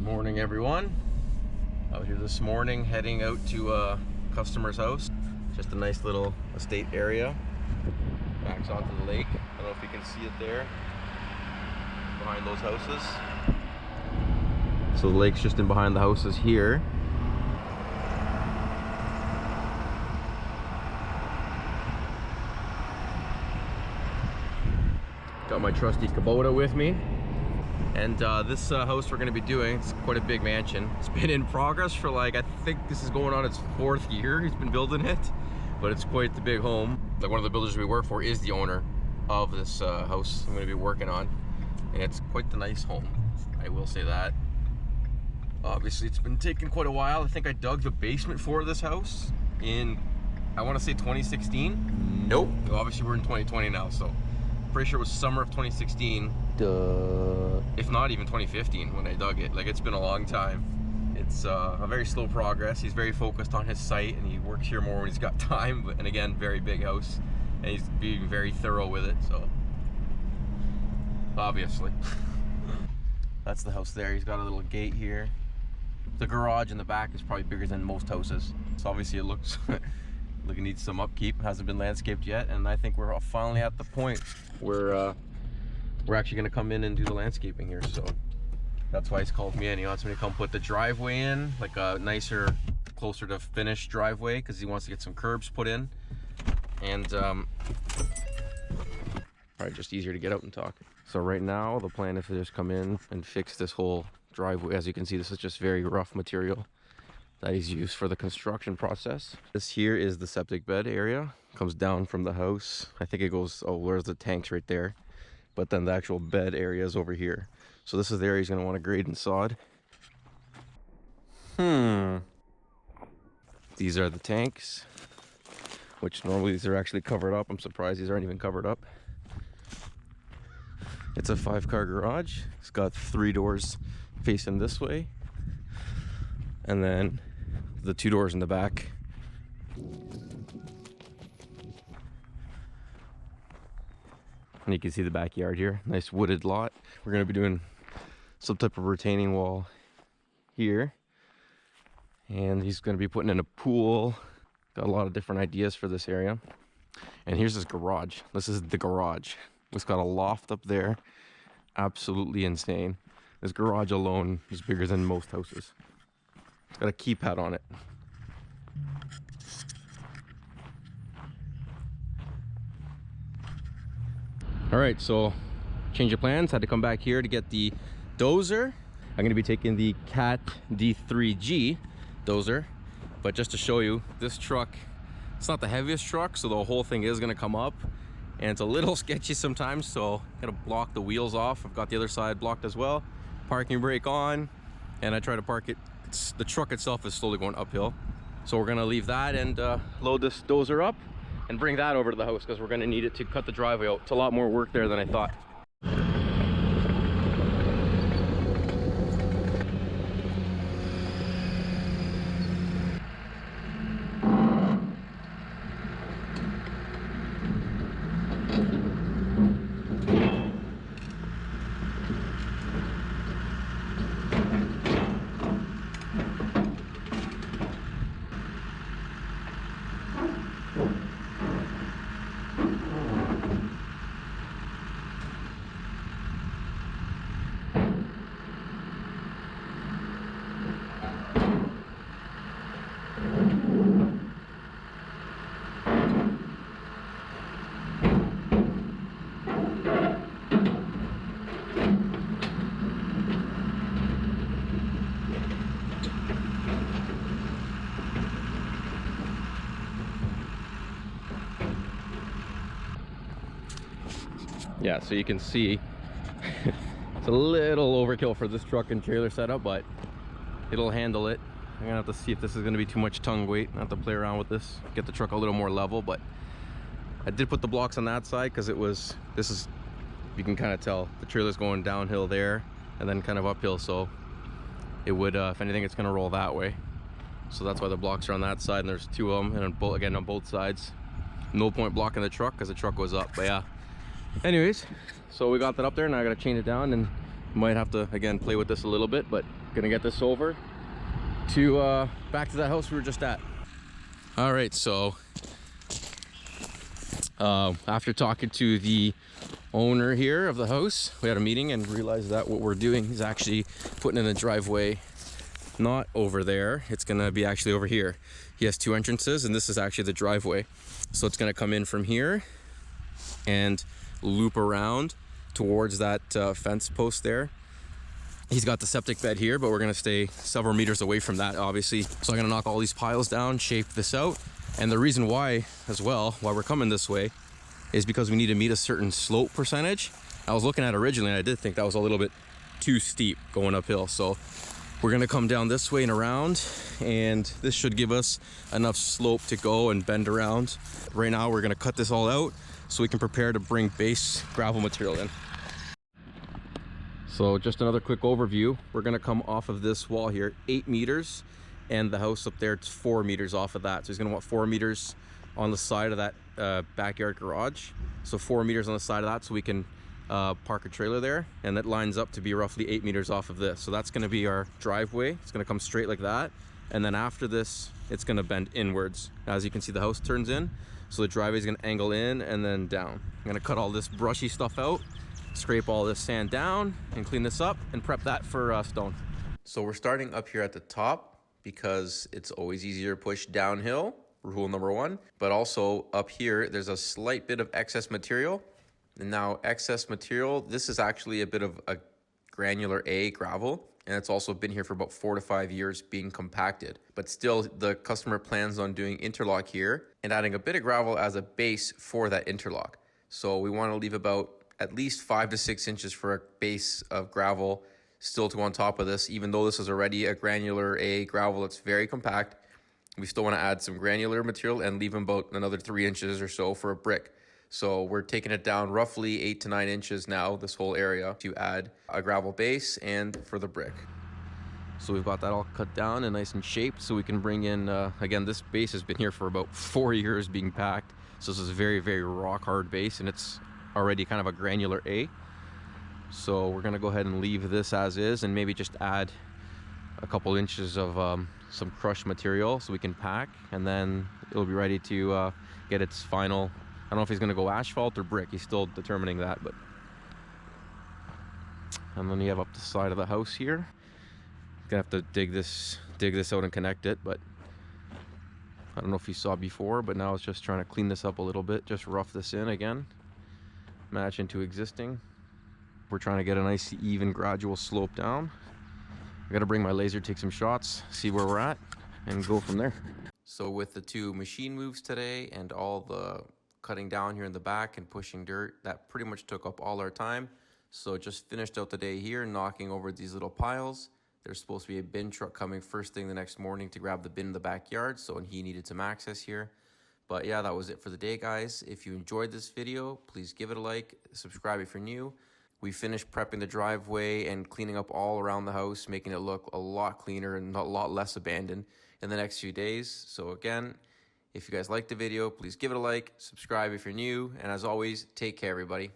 Morning, everyone. Out here this morning, heading out to a customer's house. Just a nice little estate area. Backs onto the lake. I don't know if you can see it there behind those houses. So the lake's just in behind the houses here. Got my trusty Kubota with me. And this house we're going to be doing, it's quite a big mansion. It's been in progress for I think this is going on its 4th year he's been building it. But it's quite the big home. Like, one of the builders we work for is the owner of this house I'm going to be working on. And it's quite the nice home, I will say that. Obviously it's been taking quite a while. I think I dug the basement for this house in, I want to say 2016. Nope. Obviously we're in 2020 now, so pretty sure it was summer of 2016. Duh. If not even 2015 when I dug it. Like, it's been a long time. It's a very slow progress. He's very focused on his site and he works here more when he's got time. But, and again, very big house. And he's being very thorough with it, so obviously. That's the house there. He's got a little gate here. The garage in the back is probably bigger than most houses. So obviously it looks like it needs some upkeep. Hasn't been landscaped yet. And I think we're finally at the point where we're actually going to come in and do the landscaping here. So that's why he's called me in. He wants me to come put the driveway in, like a nicer, closer to finished driveway, because he wants to get some curbs put in. And probably just easier to get out and talk. So right now the plan is to just come in and fix this whole driveway. As you can see, this is just very rough material that he's used for the construction process. This here is the septic bed area. Comes down from the house. I think it goes, oh, where's the tanks right there? But then the actual bed area is over here. So this is the area he's gonna want to grade and sod. These are the tanks, which normally these are actually covered up. I'm surprised these aren't even covered up. It's a 5-car garage. It's got 3 doors facing this way. And then the 2 doors in the back. And you can see the backyard here. Nice wooded lot. We're going to be doing some type of retaining wall here. And he's going to be putting in a pool. Got a lot of different ideas for this area. And here's his garage. This is the garage. It's got a loft up there. Absolutely insane. This garage alone is bigger than most houses. It's got a keypad on it. All right, so change of plans. Had to come back here to get the dozer. I'm going to be taking the Cat D3G dozer, but just to show you, this truck, it's not the heaviest truck, so the whole thing is going to come up, and it's a little sketchy sometimes, so I'm going to block the wheels off. I've got the other side blocked as well. Parking brake on, and I try to park it. The truck itself is slowly going uphill, so we're going to leave that and load this dozer up and bring that over to the house, because we're going to need it to cut the driveway out. It's a lot more work there than I thought. Yeah, so you can see it's a little overkill for this truck and trailer setup, but it'll handle it. I'm gonna have to see if this is gonna be too much tongue weight. I have to play around with this, get the truck a little more level. But I did put the blocks on that side because this is, you can kind of tell the trailer's going downhill there and then kind of uphill, so it would, if anything, it's gonna roll that way. So that's why the blocks are on that side, and there's 2 of them, and again on both sides. No point blocking the truck because the truck goes up. But yeah, anyways, so we got that up there, and I gotta chain it down and Might have to, again, play with this a little bit, but gonna get this over to back to that house we were just at. All right, so after talking to the owner here of the house, we had a meeting and realized that what we're doing is actually putting in a driveway not over there. It's gonna be actually over here. He has 2 entrances and this is actually the driveway. So it's gonna come in from here and loop around towards that fence post there. He's got the septic bed here, but we're gonna stay several meters away from that, obviously. So I'm gonna knock all these piles down, shape this out. And the reason why, as well, why we're coming this way, is because we need to meet a certain slope percentage. I was looking at it originally, and I did think that was a little bit too steep going uphill. So we're gonna come down this way and around, and this should give us enough slope to go and bend around. Right now, we're gonna cut this all out so we can prepare to bring base gravel material in. So just another quick overview. We're gonna come off of this wall here, 8 meters, and the house up there, it's 4 meters off of that. So he's gonna want 4 meters on the side of that backyard garage. So 4 meters on the side of that so we can park a trailer there, and that lines up to be roughly 8 meters off of this. So that's gonna be our driveway. It's gonna come straight like that. And then after this, it's gonna bend inwards. As you can see, the house turns in. So the driveway is gonna angle in and then down. I'm gonna cut all this brushy stuff out, scrape all this sand down and clean this up and prep that for stone. So we're starting up here at the top because it's always easier to push downhill, rule number 1. But also up here, there's a slight bit of excess material. And now excess material, this is actually a bit of a granular A gravel. And it's also been here for about 4 to 5 years being compacted. But still, the customer plans on doing interlock here and adding a bit of gravel as a base for that interlock. So we want to leave about at least 5 to 6 inches for a base of gravel still to go on top of this. Even though this is already a granular A gravel, it's very compact. We still want to add some granular material and leave about another 3 inches or so for a brick. So we're taking it down roughly 8 to 9 inches now, this whole area, to add a gravel base and for the brick. So we've got that all cut down and nice and shaped so we can bring in, again, this base has been here for about 4 years being packed. So this is a very, very rock hard base and it's already kind of a granular A. So we're gonna go ahead and leave this as is and maybe just add a couple inches of some crushed material so we can pack, and then it'll be ready to get its final, I don't know if he's gonna go asphalt or brick, he's still determining that. But and then you have up the side of the house here. Gonna have to dig this out and connect it, but I don't know if you saw before, but now it's just trying to clean this up a little bit, just rough this in again, match into existing. We're trying to get a nice even gradual slope down. I gotta bring my laser, take some shots, see where we're at, and go from there. So with the 2 machine moves today and all the cutting down here in the back and pushing dirt, that pretty much took up all our time. So just finished out the day here, knocking over these little piles. There's supposed to be a bin truck coming first thing the next morning to grab the bin in the backyard, so he needed some access here. But yeah, that was it for the day, guys. If you enjoyed this video, please give it a like, subscribe if you're new. We finished prepping the driveway and cleaning up all around the house, making it look a lot cleaner and a lot less abandoned in the next few days. So again, if you guys liked the video, please give it a like, subscribe if you're new, and as always, take care, everybody.